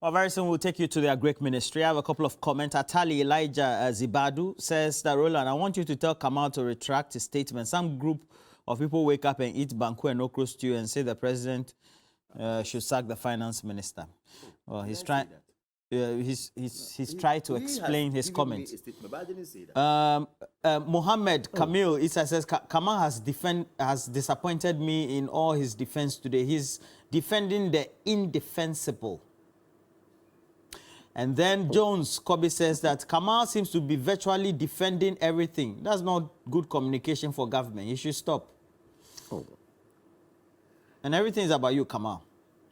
Well, very soon we'll take you to their Greek ministry. I have a couple of comments. Atali Elijah Zibadu says that, Roland, I want you to tell Kamal to retract his statement. Some group of people wake up and eat banku and okra stew and say the president should sack the finance minister. Well, he's trying. He's tried to explain his comment. Mohammed Kamil Issa says Kamal has disappointed me in all his defense today. He's defending the indefensible. And then Jones Kobe says that Kamal seems to be virtually defending everything. That's not good communication for government. You should stop. Oh. And everything is about you, Kamal.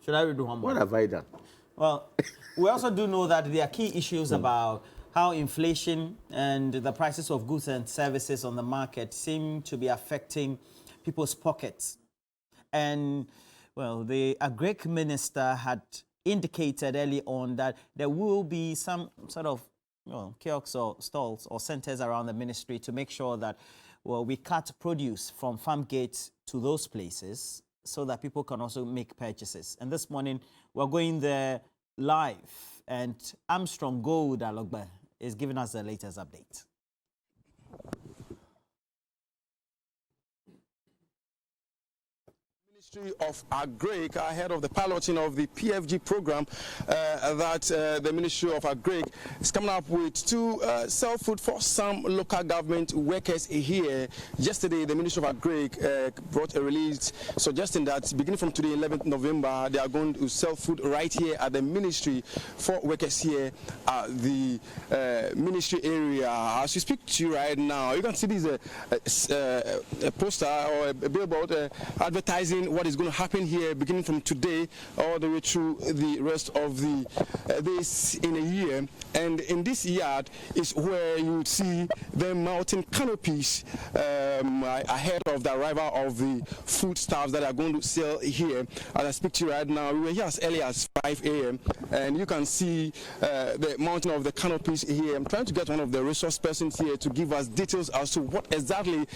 Should I redo one more? What have I done? Well, we also do know that there are key issues about how inflation and the prices of goods and services on the market seem to be affecting people's pockets. And, well, the Greek minister had indicated early on that there will be some sort of kiosks or stalls or centers around the ministry to make sure that, well, we cut produce from farm gates to those places so that people can also make purchases. And this morning, we're going there live, and Armstrong Gold Alogba is giving us the latest update. Of Agric ahead of the piloting of the PFG program that the Ministry of Agric is coming up with to sell food for some local government workers here. Yesterday, the Ministry of Agric brought a release suggesting that beginning from today, 11th November, they are going to sell food right here at the ministry for workers here at the ministry area. As we speak to you right now, you can see this a poster or a billboard advertising what is going to happen here beginning from today all the way through the rest of the days in a year. And in this yard is where you would see the mountain canopies ahead of the arrival of the foodstuffs that are going to sell here. As I speak to you right now, we were here as early as 5 a.m. and you can see the mountain of the canopies here. I'm trying to get one of the resource persons here to give us details as to what exactly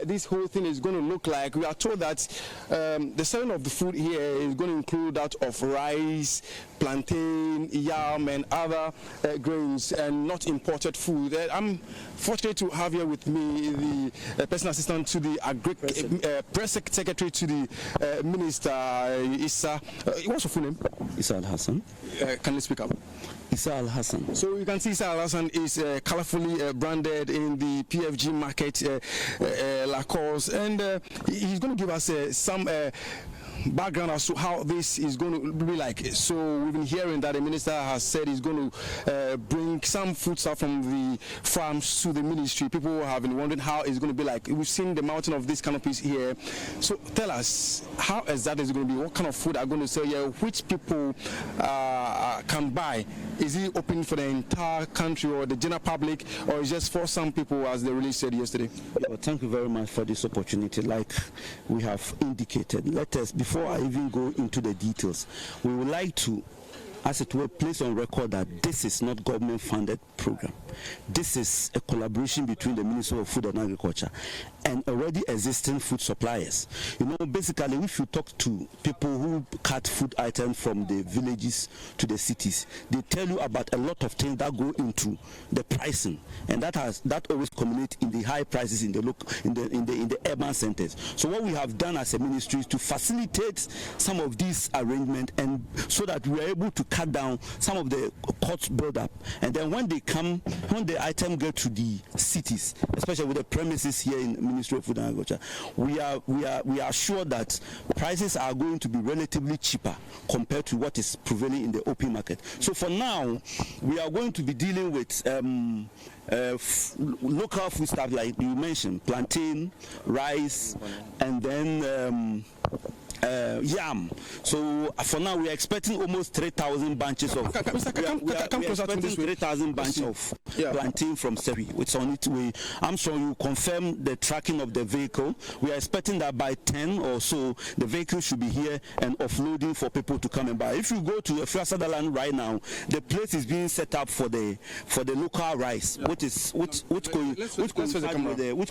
this whole thing is going to look like. We are told that the selling of the food here is going to include that of rice, plantain, yam, and other grains, and not imported food. I'm fortunate to have here with me the personal assistant to the press secretary to the minister, Issa. What's your full name? Issa Al Hassan. Can you speak up? Issa Al Hassan. So you can see Issa Al Hassan is colorfully branded in the PFG market Lacoste, and he's going to give us some background as to how this is going to be like. So we've been hearing that the minister has said he's going to bring some food stuff from the farms to the ministry. People have been wondering how it's going to be like. We've seen the mountain of these canopies here. So tell us, how exactly is it going to be? What kind of food are going to sell here? Which people can buy? Is it open for the entire country or the general public, or is just for some people, as the release said yesterday? Well, thank you very much for this opportunity. Like we have indicated, let us, before I even go into the details, we would like to, as it were, place on record that this is not government-funded program. This is a collaboration between the Ministry of Food and Agriculture and already existing food suppliers. You know, basically, if you talk to people who cut food items from the villages to the cities, they tell you about a lot of things that go into the pricing, and that always culminates in the high prices in the urban centers. So what we have done as a ministry is to facilitate some of these arrangements, and so that we are able to cut down some of the cost build-up, and then when the item get to the cities, especially with the premises here in the Ministry of Food and Agriculture, we are sure that prices are going to be relatively cheaper compared to what is prevailing in the open market. So for now, we are going to be dealing with local food stuff like you mentioned, plantain, rice, and then yam. So for now, we are expecting almost 3,000 bunches of. We are expecting 3,000 bunches of plantain from Seri. It's on its way. I'm sure you confirm the tracking of the vehicle. We are expecting that by 10 or so, the vehicle should be here and offloading for people to come and buy. If you go to Sutherland right now, the place is being set up for the local rice, which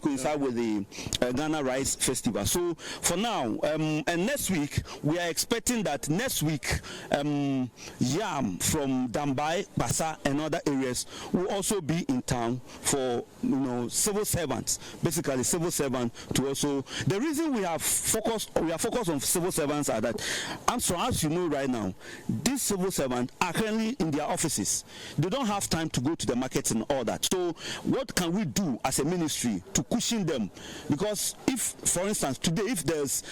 coincide with the Ghana Rice Festival. So for now, and next next week, we are expecting that next week, yam from Dambai, Basa, and other areas will also be in town for, civil servants, basically civil servants to also. The reason we are focused on civil servants are that, as you know right now, these civil servants are currently in their offices. They don't have time to go to the markets and all that. So what can we do as a ministry to cushion them? Because if, for instance, today, if there's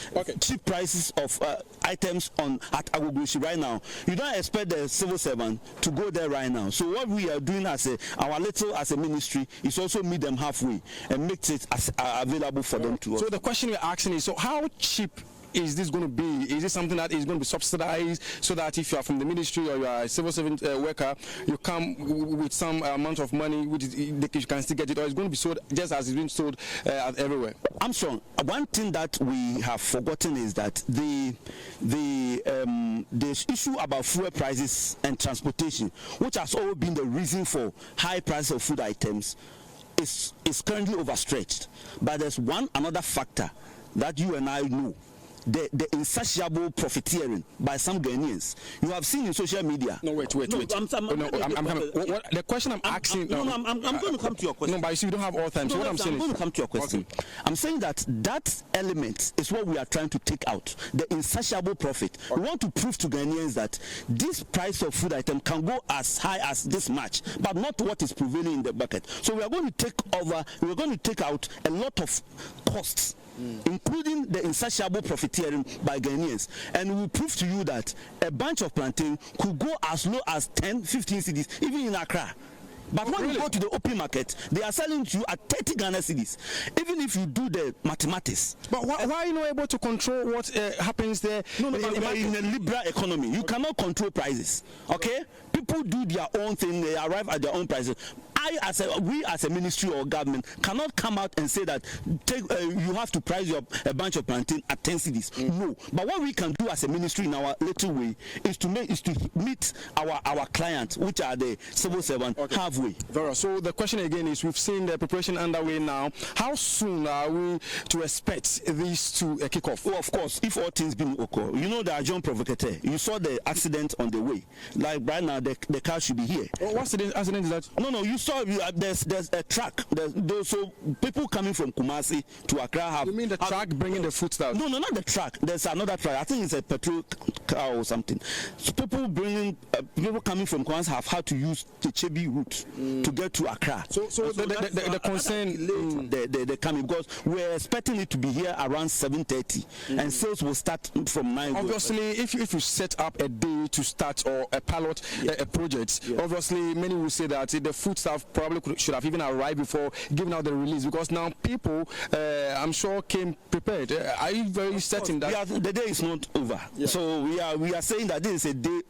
cheap prices of items at Agogoshi right now, you don't expect the civil servant to go there right now. So what we are doing as a ministry is also meet them halfway and make it available for them to. So the question you're asking is, so how cheap is this going to be? Is it something that is going to be subsidized so that if you are from the ministry or you are a civil servant worker, you come with some amount of money which you can still get it, or it's going to be sold just as it's being sold everywhere? Armstrong, one thing that we have forgotten is that the issue about fuel prices and transportation, which has always been the reason for high price of food items, is currently overstretched. But there's another factor that you and I know. The insatiable profiteering by some Ghanaians. You have seen in social media. No, wait. The question I'm asking. I'm going to come to your question. No, but you see, we don't have all time. So what I'm saying is, I'm going to come to your question. Okay. I'm saying that element is what we are trying to take out. The insatiable profit. Okay. We want to prove to Ghanaians that this price of food item can go as high as this much, but not what is prevailing in the market. So we are going to take out a lot of costs, including the insatiable profiteering by Ghanaians, and we will prove to you that a bunch of plantain could go as low as 10, 15 cedis, even in Accra. But when you go to the open market, they are selling to you at 30 Ghana cedis, even if you do the mathematics. But why are you not able to control what happens there? No, in a liberal economy, you cannot control prices. Okay? People do their own thing, they arrive at their own prices. We as a ministry or government cannot come out and say that you have to price a bunch of plantain at 10 cedis. No. But what we can do as a ministry in our little way is to meet our clients, which are the civil servants, halfway. Very. So the question again is, we've seen the preparation underway now. How soon are we to expect these to kick off? Well, of course, if all things being okay. You know the agent provocateur. You saw the accident on the way. Like right now, the car should be here. What's the accident is that? No, you saw there's a truck. So people coming from Kumasi to Accra have. You mean the truck bringing the foodstuffs? No, not the truck. There's another truck. I think it's a petrol car or something. So people coming from Kumasi have had to use the Chebi route to get to Accra. So the concern, they coming because we're expecting it to be here around 7:30, and sales will start from 9. Obviously, if you set up a day to start or a pilot a project, obviously many will say that the foodstuff probably should have even arrived before giving out the release, because now people, I'm sure, came prepared. Are you very certain that the day is not over? Yeah. So we are saying that this is a day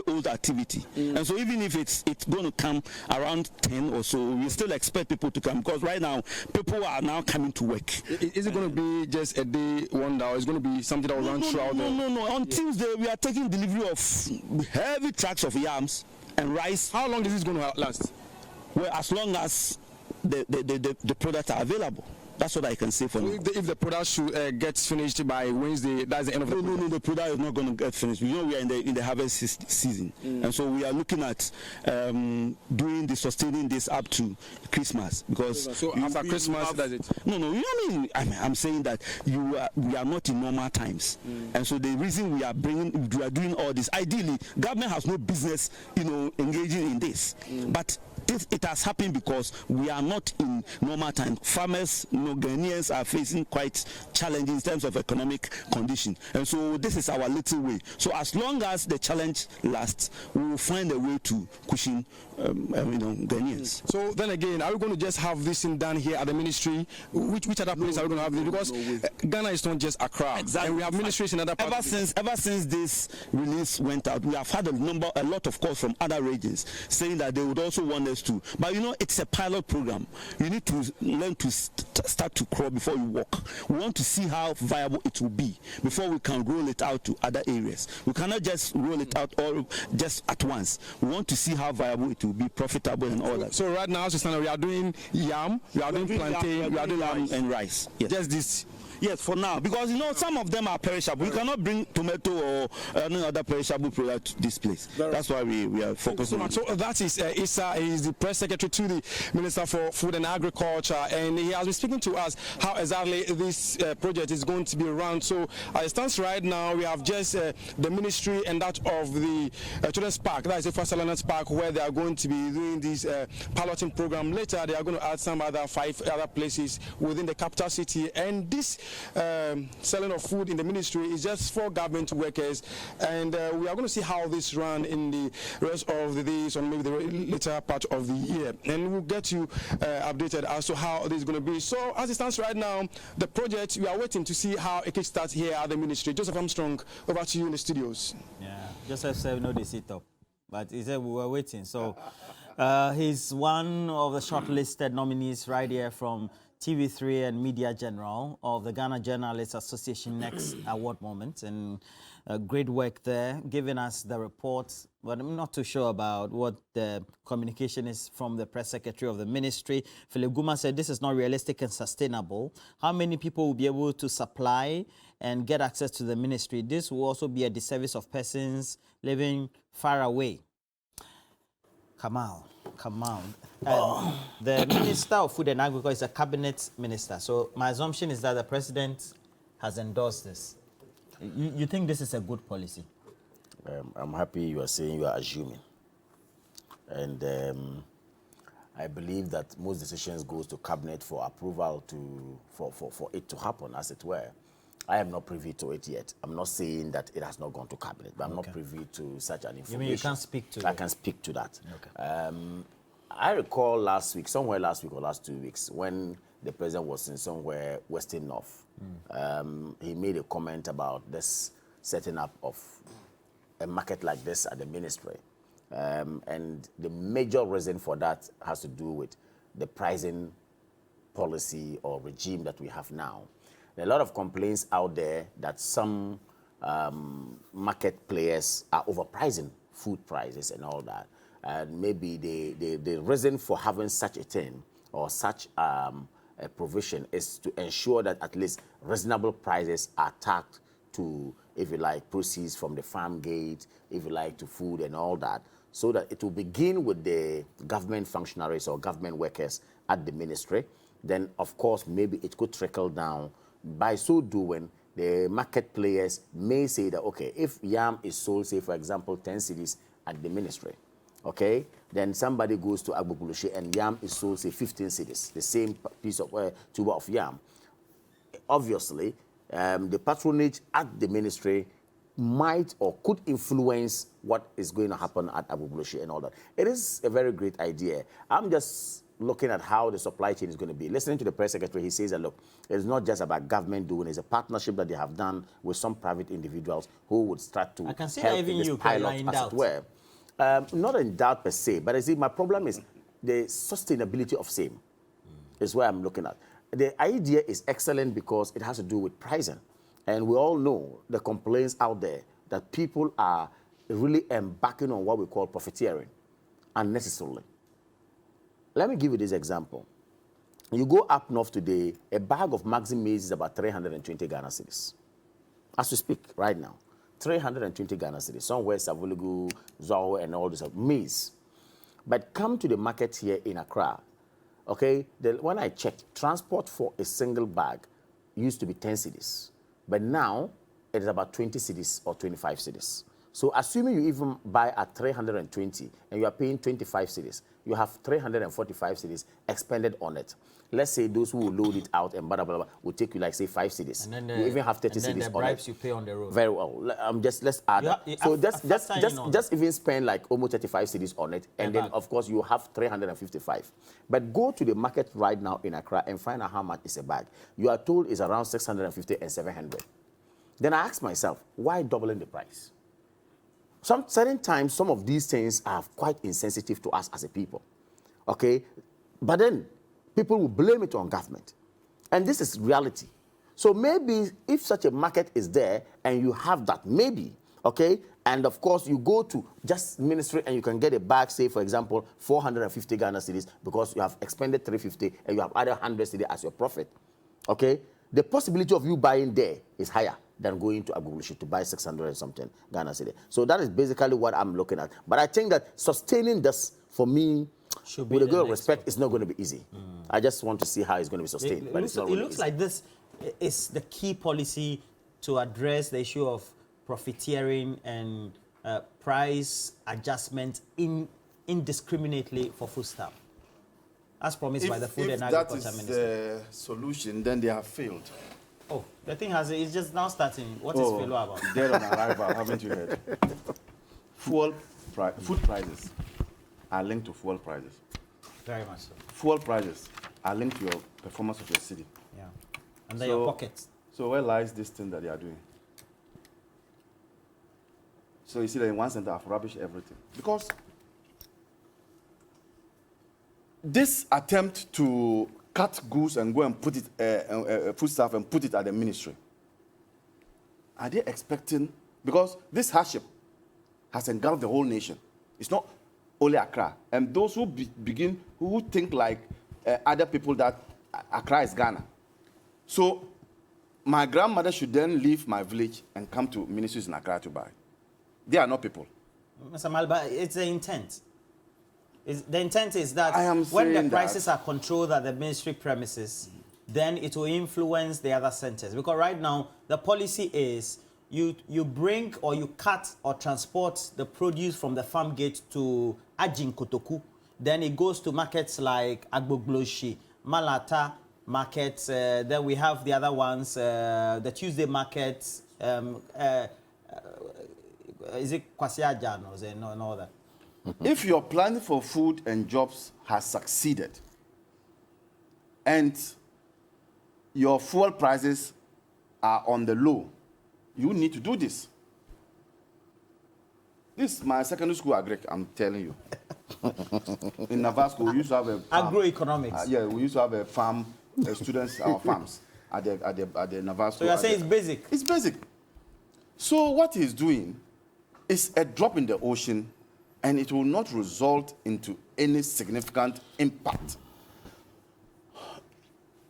old activity, and so even if it's going to come around 10 or so, we still expect people to come, because right now people are now coming to work. Is it going to be just a day wonder, or is it going to be something that will run throughout? No. On Tuesday we are taking delivery of heavy trucks of yams and rice. How long is this going to last? Well, as long as the products are available. That's what I can say for now. If the product should gets finished by Wednesday, that's the end of the No, the product is not going to get finished. You know, we are in the harvest season, and so we are looking at sustaining this up to Christmas, because after Christmas, that's it. No, you know what I mean? I'm saying that we are not in normal times, and so the reason we are doing all this. Ideally, government has no business, engaging in this, but it has happened because we are not in normal time. Farmers, Ghanaians are facing quite challenges in terms of economic condition, and so this is our little way. So as long as the challenge lasts, we will find a way to cushion Ghanaians. So then again, are we going to just have this thing done here at the ministry? Which other place are we going to have this? Because Ghana is not just Accra. Exactly. And we have ministries in other parts. Ever since this release went out, we have had a lot of calls from other regions saying that they would also want us to. But it's a pilot program. You need to learn to start to crawl before you walk. We want to see how viable it will be before we can roll it out to other areas. We cannot just roll it out all just at once. We want to see how viable it will be, profitable and all that. So right now, we are doing yam, we are doing plantain, we are doing yam and rice. Yes. Just this. Yes, for now, because you know some of them are perishable. We cannot bring tomato or any other perishable product to this place. That's why we are focusing on it. So that is Issa, is the press secretary to the Minister for Food and Agriculture, and he has been speaking to us how exactly this project is going to be run. So as it stands right now, we have just the ministry and that of the Children's Park, that is the First Saloners Park, where they are going to be doing this piloting program. Later, they are going to add some other 5 other places within the capital city. And this selling of food in the ministry is just for government workers. And we are going to see how this run in the rest of the days or maybe the later part of the year. And we'll get you updated as to how this is going to be. So as it stands right now, the project, we are waiting to see how it starts here at the ministry. Joseph Armstrong, over to you in the studios. Yeah, Joseph said no, they sit up. But he said we were waiting. So he's one of the shortlisted nominees right here from TV3 and Media General of the Ghana Journalists Association Next Award Moment. And great work there, giving us the report. But I'm not too sure about what the communication is from the press secretary of the ministry. Philip Guma said this is not realistic and sustainable. How many people will be able to supply and get access to the ministry? This will also be a disservice of persons living far away. Kamal. The Minister of Food and Agriculture is a cabinet minister. So my assumption is that the president has endorsed this. You think this is a good policy? I'm happy you are saying you are assuming. And I believe that most decisions goes to cabinet for approval for it to happen, as it were. I am not privy to it yet. I'm not saying that it has not gone to cabinet, but I'm not privy to such an information. You mean you can't speak to I can speak to that. Okay. I recall last week, somewhere last week or last 2 weeks, when the president was in somewhere Western North, he made a comment about this setting up of a market like this at the ministry. And the major reason for that has to do with the pricing policy or regime that we have now. There are a lot of complaints out there that some market players are overpricing food prices and all that. And maybe the reason for having such a thing or such a provision is to ensure that at least reasonable prices are tagged to, if you like, proceeds from the farm gate, if you like, to food and all that, so that it will begin with the government functionaries or government workers at the ministry. Then, of course, maybe it could trickle down. By so doing, the market players may say that, okay, if yam is sold, say, for example, 10 cedis at the ministry, okay, then somebody goes to Agbogbulushi and yam is sold, say, 15 cedis, the same piece of tuber of yam. Obviously, the patronage at the ministry might or could influence what is going to happen at Agbogbulushi and all that. It is a very great idea. I'm just looking at how the supply chain is going to be. Listening to the press secretary, he says that, look, it's not just about government doing it. It's a partnership that they have done with some private individuals who would start to help in this pilot, as it were. Not in doubt per se, but I see my problem is the sustainability of same is where I'm looking at. The idea is excellent because it has to do with pricing. And we all know the complaints out there that people are really embarking on what we call profiteering unnecessarily. Let me give you this example. You go up north today, a bag of Maxi maize is about 320 Ghana cedis. As we speak right now, 320 Ghana cedis. Somewhere Savulugu, Zao, and all this maize. But come to the market here in Accra, okay, when I checked, transport for a single bag used to be 10 cedis. But now, it is about 20 cedis or 25 cedis. So assuming you even buy at 320 and you are paying 25 cedis, you have 345 cedis expended on it. Let's say those who will load it out and blah, blah, blah, will take you like, say, 5 cedis. And then you even have 30 cedis on it. And then the bribes you pay on the road. Very well. Let's add that. So just even spend like almost 35 cedis on it. And then, of course, you have 355. But go to the market right now in Accra and find out how much is a bag. You are told it's around 650 and 700. Then I ask myself, why doubling the price? Certain times, some of these things are quite insensitive to us as a people, okay? But then people will blame it on government. And this is reality. So maybe if such a market is there and you have that, maybe, okay? And of course, you go to just ministry and you can get a bag, say, for example, 450 Ghana cedis because you have expended 350 and you have added 100 cedis as your profit, okay? the possibility of you buying there is higher than going to Agbogbloshie to buy 600 and something Ghana cedi. So that is basically what I'm looking at. But I think that sustaining this, for me, Should with be a good the respect, next it's not going to be easy. I just want to see how it's going to be sustained. But it's not it really looks easy. like this is the key policy to address the issue of profiteering and price adjustment indiscriminately for foodstuff, as promised by the Food and Agriculture Minister. If that is the solution, then they have failed. Oh, the thing it's just now starting. What is failure about? Dead on arrival, haven't you heard? Food prices are linked to fuel prices. Very much so. Fuel prices are linked to your performance of your city. Yeah. Under your pockets. So where lies this thing that they are doing? So you see that in one center, I've rubbished everything. Because this attempt to cut goods and go and put it, foodstuff and put it at the ministry, are they expecting, because this hardship has engulfed the whole nation. It's not only Accra. And those who who think like other people that Accra is Ghana. So my grandmother should then leave my village and come to ministries in Accra to buy. They are not people. Mr. Malba, it's the intent. The intent is that when the prices are controlled at the ministry premises, then it will influence the other centers. Because right now, the policy is you bring or you cut or transport the produce from the farm gate to Ajin Kotoku. Then it goes to markets like Agbogbloshie, Malata markets. Then we have the other ones, the Tuesday markets. Is it Kwasiajan or is it no other? If your plan for food and jobs has succeeded and your fuel prices are on the low, you need to do this. This is my secondary school agric, I'm telling you. In Navasco, we used to have a farm. Agroeconomics. Yeah, we used to have a farm, students, our farms at the Navasco. So you're saying it's basic? It's basic. So what he's doing is a drop in the ocean, and it will not result into any significant impact.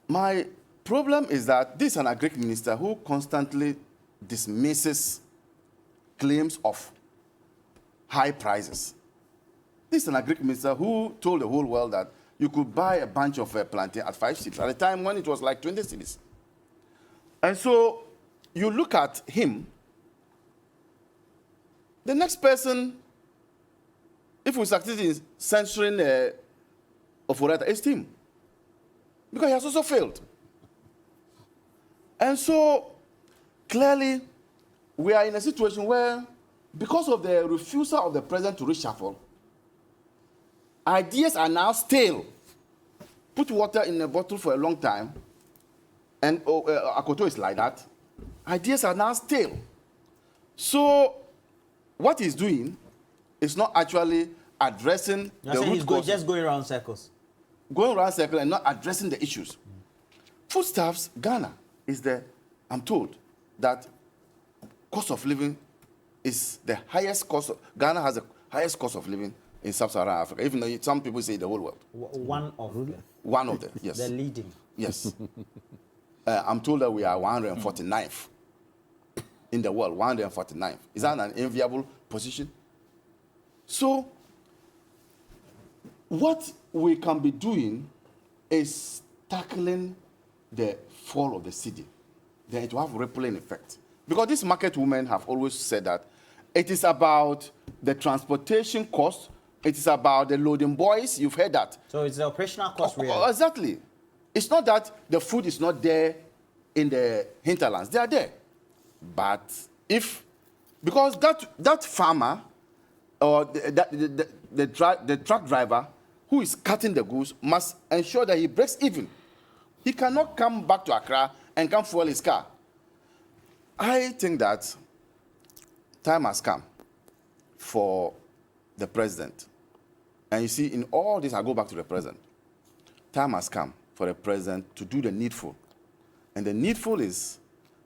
My problem is that this is an agric minister who constantly dismisses claims of high prices. This is an agric minister who told the whole world that you could buy a bunch of plantain at 5 cedis at a time when it was like 20 cedis. And so you look at him, the next person, if we succeed in censoring Oforeta, it's him. Because he has also failed. And so, clearly, we are in a situation where, because of the refusal of the president to reshuffle, ideas are now stale. Put water in a bottle for a long time, and Akoto is like that. Ideas are now stale. So, what he's doing is not actually addressing the root causes. Just going around circles. Going around circles and not addressing the issues. Foodstuffs, Ghana is I'm told that cost of living is the highest cost. Ghana has the highest cost of living in sub-Saharan Africa, even though some people say the whole world. One of them. One of them, yes. The leading. Yes. I'm told that we are 149th in the world, 149th. Is that an enviable position? So, what we can be doing is tackling the fall of the city. Then it will have rippling effect. Because these market women have always said that it is about the transportation cost, it is about the loading boys, you've heard that. So it's the operational cost really. Exactly. It's not that the food is not there in the hinterlands, they are there. But because that farmer or the truck driver who is cutting the goods must ensure that he breaks even. He cannot come back to Accra and come fuel his car. I think that time has come for the president. And you see, in all this, I go back to the president. Time has come for the president to do the needful. And the needful is,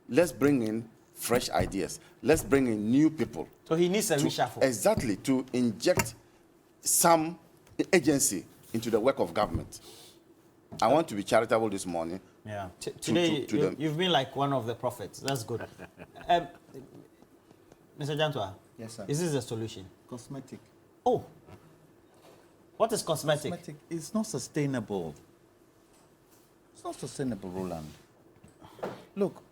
let's bring in fresh ideas. Let's bring in new people. So he needs a reshuffle. Exactly, to inject some agency into the work of government. I want to be charitable this morning Yeah. Today, them. you've been like one of the prophets. That's good. Mr. Jantwa, Yes, sir. is this the solution? Cosmetic. Oh, what is cosmetic? Cosmetic is not sustainable. It's not sustainable, Roland. Look,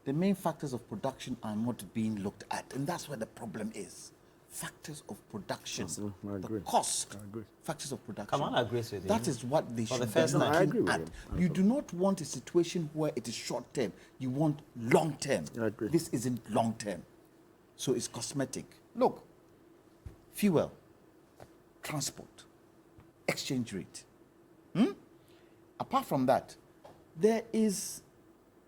the main factors of production are not being looked at, and that's where the problem is. Factors of production, the cost, factors of production. Come on, I agree with you. That is what they For should the first be time. I agree looking with at. you. You do not want a situation where it is short term. You want long term. I agree. This isn't long term. So it's cosmetic. Look, fuel, transport, exchange rate. Apart from that, there is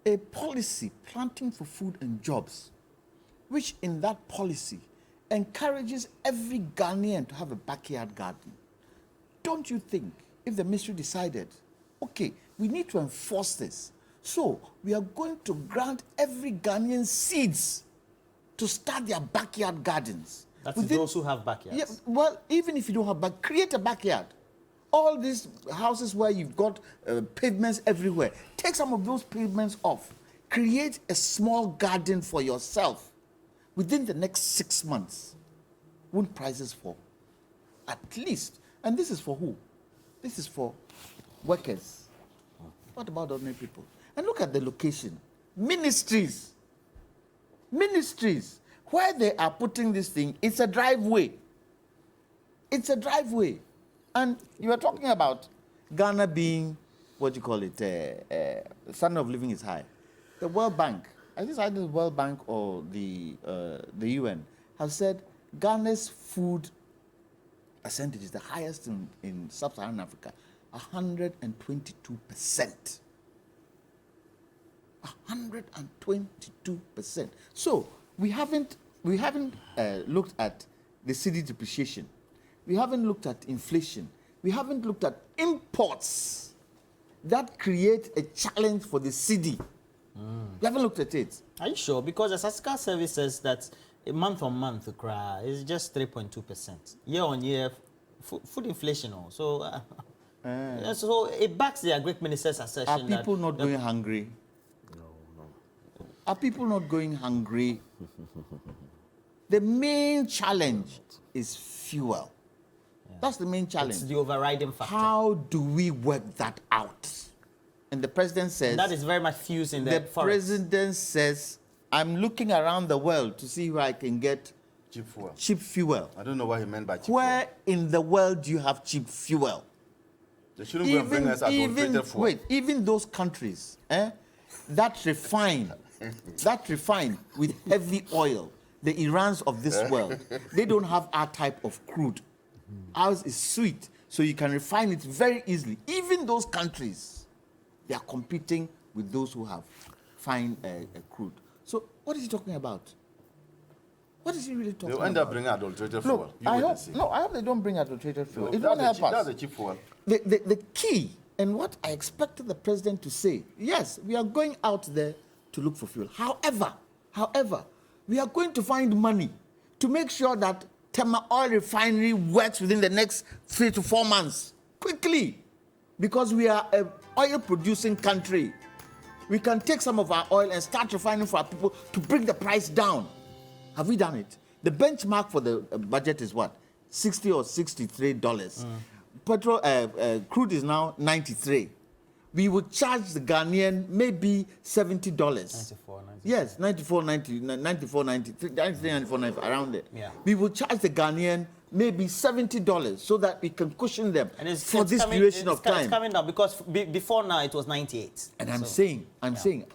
a policy, planting for food and jobs, which in that policy encourages every Ghanaian to have a backyard garden. Don't you think if the ministry decided, okay, we need to enforce this, so we are going to grant every Ghanaian seeds to start their backyard gardens? That's Within- those who have backyards. Yeah, well, even if you don't have create a backyard. All these houses where you've got pavements everywhere, take some of those pavements off. Create a small garden for yourself. Within the next 6 months, won't prices fall? At least. And this is for who? This is for workers. What about ordinary people? And look at the location. Ministries. Ministries. Where they are putting this thing, it's a driveway. It's a driveway. And you were talking about Ghana being, what do you call it, the standard of living is high. The World Bank, I think it's either the World Bank or the UN, have said Ghana's food percentage is the highest in sub-Saharan Africa, 122%. 122%. So we haven't looked at the cedi depreciation. We haven't looked at inflation. We haven't looked at imports that create a challenge for the cedi. We haven't looked at it. Are you sure? Because the statistical service says that a month on month is just 3.2%. Year on year, food inflation. So, so it backs the Agric Minister's assertion. Are people not going hungry? No. Are people not going hungry? The main challenge is fuel. That's the main challenge. It's the overriding factor. How do we work that out? And the president says... And that is very much fused in the forest. president says, I'm looking around the world to see where I can get Cheap fuel. cheap fuel. I don't know what he meant by cheap Where in the world do you have cheap fuel? fuel. They shouldn't go and bring us adulterated fuel. Wait, even those countries that refine with heavy oil, the Irans of this world, they don't have our type of crude. Ours is sweet, so you can refine it very easily. Even those countries, they are competing with those who have fine crude. So what is he talking about? What is he really talking They'll about? end up bringing adulterated fuel. Look, You I wait and hope, see. no, I hope they don't bring adulterated fuel. No, It won't help us. That's the cheap fuel. The key, and what I expected the president to say, yes, we are going out there to look for fuel. However, we are going to find money to make sure that Tema Oil Refinery works within the next 3 to 4 months. Quickly. Because we are an oil-producing country. We can take some of our oil and start refining for our people to bring the price down. Have we done it? The benchmark for the budget is what? $60 or $63. Petrol, crude is now $93. We would charge the Ghanaian maybe $70. 94, 90. Yes, 94, 90, 94, 93, 93, 94, 95, around there. Yeah. We would charge the Ghanaian maybe $70 so that we can cushion them And it's this coming, duration of It's time. coming down because before now it was 98. And I'm saying,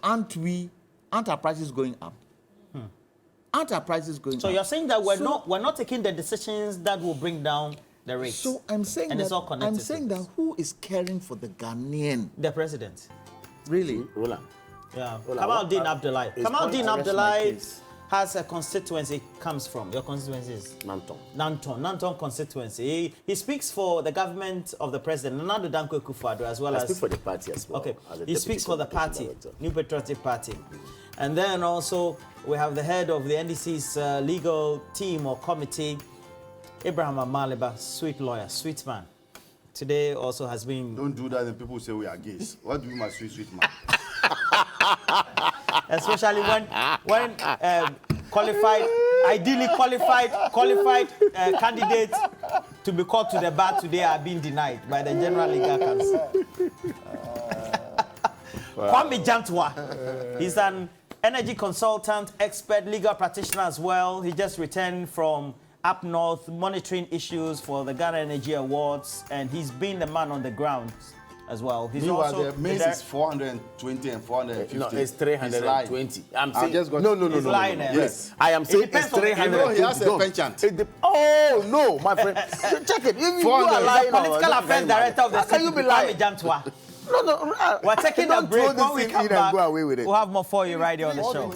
aren't our prices going up? Aren't our prices going up? So you're saying that we're not taking the decisions that will bring down the rates. So I'm saying and that it's all connected I'm to saying this. that who is caring for the Ghanaian? The president. Really? Roland. Yeah. Well, Kamaldeen Abdullahi. his point Kamaldeen arrests my Abdullahi case. has a constituency he comes from. Your constituency is Nanton. Nanton constituency. He speaks for the government of the president, Nana Danko Akufo-Addo, as well I as speak for the party as well. Okay, as a he deputy speaks for the communication party, director. New Patriotic Party. And then also we have the head of the NDC's legal team or committee, Abraham Amaliba, sweet lawyer, sweet man. today also has been... Don't do that and people say we are gays. What do you, my sweet man? Especially when ideally qualified candidates to be called to the bar today are being denied by the General Legal Council. Kwame Jantwa, he's an energy consultant, expert, legal practitioner as well. He just returned from up north monitoring issues for the Ghana Energy Awards, and he's been the man on the ground as well. He's also the maize is 420 and 450. No, it's 320. I'm saying just got no. lying. Yes, I am saying it's 320. He has a penchant. Oh no, my friend, check it. If you are lying, political affairs director of the can you be lying? Jantwa. No. We're taking a break. When we come back, go away with it. we'll have more for you right here on the show.